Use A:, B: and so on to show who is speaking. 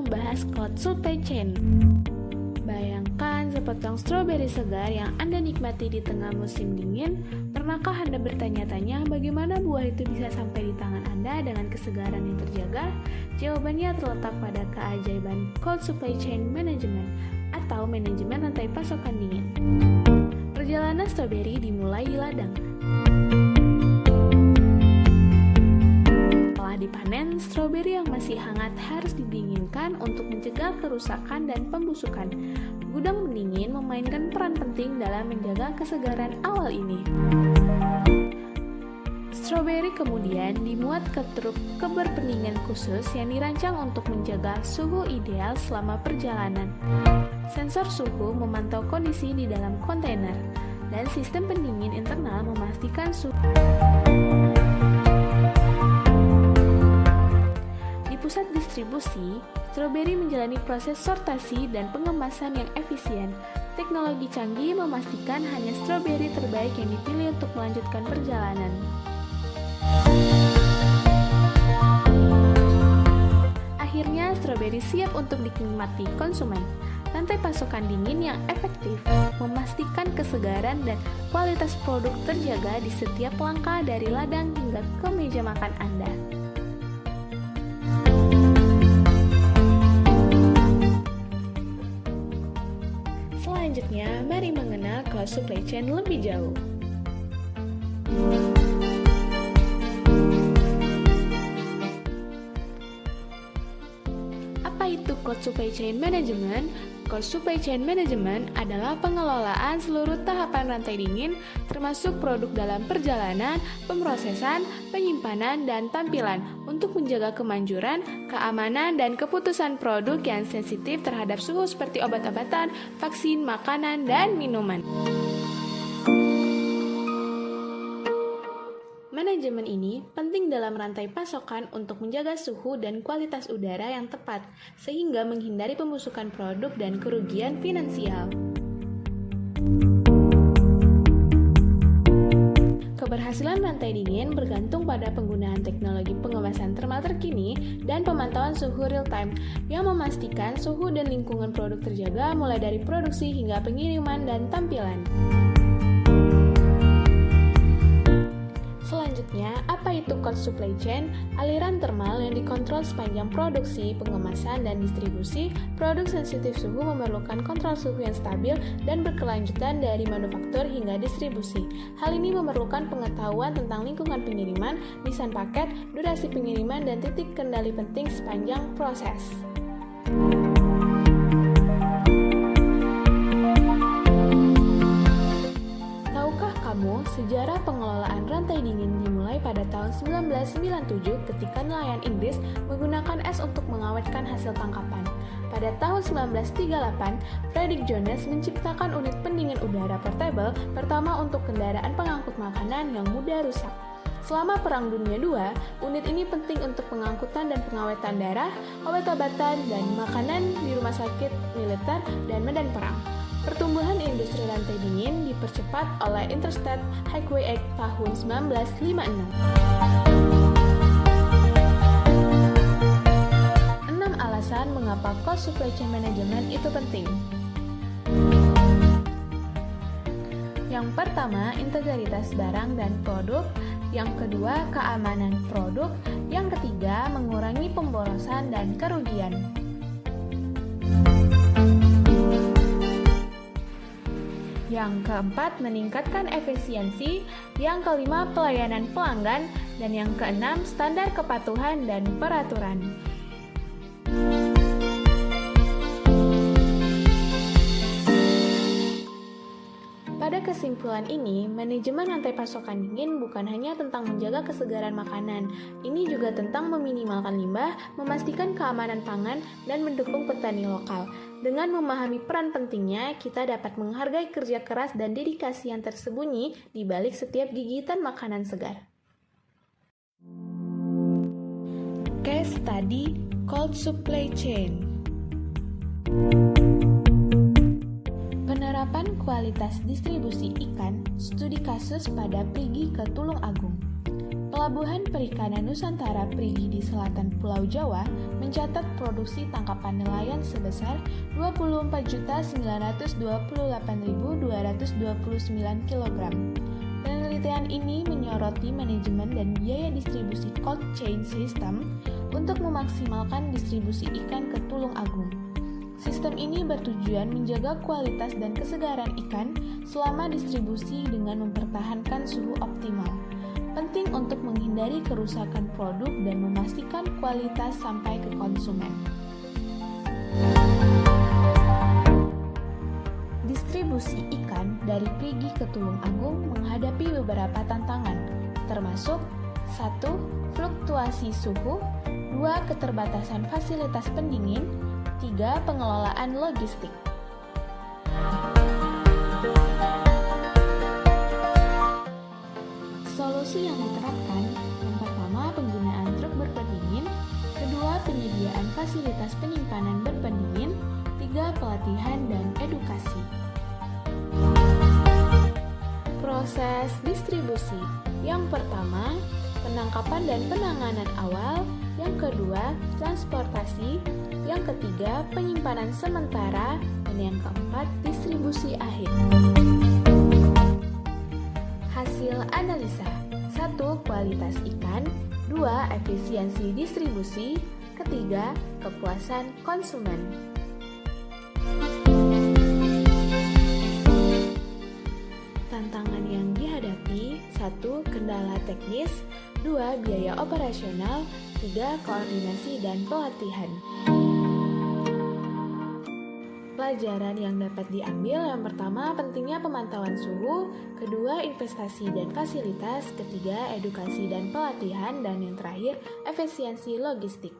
A: membahas Cold Supply Chain. Bayangkan sepotong stroberi segar yang Anda nikmati di tengah musim dingin. Pernahkah Anda bertanya-tanya bagaimana buah itu bisa sampai di tangan Anda dengan kesegaran yang terjaga? Jawabannya terletak pada keajaiban Cold Supply Chain Management atau manajemen rantai pasokan dingin. Perjalanan stroberi dimulai di ladang. Setelah dipanen, stroberi yang masih hangat harus didinginkan untuk mencegah kerusakan dan pembusukan. Gudang pendingin memainkan peran penting dalam menjaga kesegaran awal ini. Stroberi kemudian dimuat ke truk keberpendingan khusus yang dirancang untuk menjaga suhu ideal selama perjalanan. Sensor suhu memantau kondisi di dalam kontainer, dan sistem pendingin internal memastikan suhu. Di pusat distribusi, stroberi menjalani proses sortasi dan pengemasan yang efisien. Teknologi canggih memastikan hanya stroberi terbaik yang dipilih untuk melanjutkan perjalanan. Akhirnya, stroberi siap untuk dinikmati konsumen. Rantai pasokan dingin yang efektif memastikan kesegaran dan kualitas produk terjaga di setiap langkah dari ladang hingga ke meja makan Anda. Selanjutnya, mari mengenal Cold Supply Chain lebih jauh. Apa itu Cold Supply Chain Management? Cold Supply Chain Management adalah pengelolaan seluruh tahapan rantai dingin, termasuk produk dalam perjalanan, pemrosesan, penyimpanan, dan tampilan, untuk menjaga kemanjuran, keamanan, dan keputusan produk yang sensitif terhadap suhu seperti obat-obatan, vaksin, makanan, dan minuman. Manajemen ini penting dalam rantai pasokan untuk menjaga suhu dan kualitas udara yang tepat, sehingga menghindari pembusukan produk dan kerugian finansial. Keberhasilan rantai dingin bergantung pada penggunaan teknologi pengemasan termal terkini dan pemantauan suhu real-time yang memastikan suhu dan lingkungan produk terjaga mulai dari produksi hingga pengiriman dan tampilan. Selanjutnya, apa itu Cold Supply Chain? Aliran termal yang dikontrol sepanjang produksi, pengemasan, dan distribusi. Produk sensitif suhu memerlukan kontrol suhu yang stabil dan berkelanjutan dari manufaktur hingga distribusi. Hal ini memerlukan pengetahuan tentang lingkungan pengiriman, desain paket, durasi pengiriman, dan titik kendali penting sepanjang proses. Sejarah pengelolaan rantai dingin dimulai pada tahun 1997 ketika nelayan Inggris menggunakan es untuk mengawetkan hasil tangkapan. Pada tahun 1938, Frederick Jones menciptakan unit pendingin udara portable pertama untuk kendaraan pengangkut makanan yang mudah rusak. Selama Perang Dunia II, unit ini penting untuk pengangkutan dan pengawetan darah, obat-obatan, dan makanan di rumah sakit militer dan medan perang. Pertumbuhan industri rantai dingin dipercepat oleh Interstate Highway Act tahun 1956. 6 alasan mengapa Cold Supply Chain Management itu penting. Yang pertama, integritas barang dan produk. Yang kedua, keamanan produk. Yang ketiga, mengurangi pemborosan dan kerugian. Yang keempat, meningkatkan efisiensi. Yang kelima, pelayanan pelanggan. Dan yang keenam, standar kepatuhan dan peraturan. Pada kesimpulan ini, manajemen rantai pasokan dingin bukan hanya tentang menjaga kesegaran makanan. Ini juga tentang meminimalkan limbah, memastikan keamanan pangan, dan mendukung petani lokal. Dengan memahami peran pentingnya, kita dapat menghargai kerja keras dan dedikasi yang tersembunyi di balik setiap gigitan makanan segar. Case Study Cold Supply Chain. Penerapan kualitas distribusi ikan, studi kasus pada Perigi ke Tulung Agung. Pelabuhan Perikanan Nusantara Perigi di selatan Pulau Jawa mencatat produksi tangkapan nelayan sebesar 24.928.229 kg. Penelitian ini menyoroti manajemen dan biaya distribusi cold chain system untuk memaksimalkan distribusi ikan ke Tulung Agung. Sistem ini bertujuan menjaga kualitas dan kesegaran ikan selama distribusi dengan mempertahankan suhu optimal. Penting untuk menghindari kerusakan produk dan memastikan kualitas sampai ke konsumen. Distribusi ikan dari Perigi ke Tulung Agung menghadapi beberapa tantangan, termasuk 1. Fluktuasi suhu, 2. Keterbatasan fasilitas pendingin, 3. Pengelolaan logistik. Solusi yang diterapkan, yang pertama penggunaan truk berpendingin, kedua penyediaan fasilitas penyimpanan berpendingin, 3. Pelatihan dan edukasi. Proses distribusi. Yang pertama, penangkapan dan penanganan awal, yang kedua, transportasi, yang ketiga, penyimpanan sementara, dan yang keempat, distribusi akhir. Hasil analisa. 1. Kualitas ikan, 2. Efisiensi distribusi, ketiga, kepuasan konsumen. Tantangan yang dihadapi, 1. Kendala teknis, 2. Biaya operasional, 3. Koordinasi dan pelatihan. Pelajaran yang dapat diambil, yang pertama pentingnya pemantauan suhu, kedua investasi dan fasilitas, ketiga edukasi dan pelatihan, dan yang terakhir efisiensi logistik.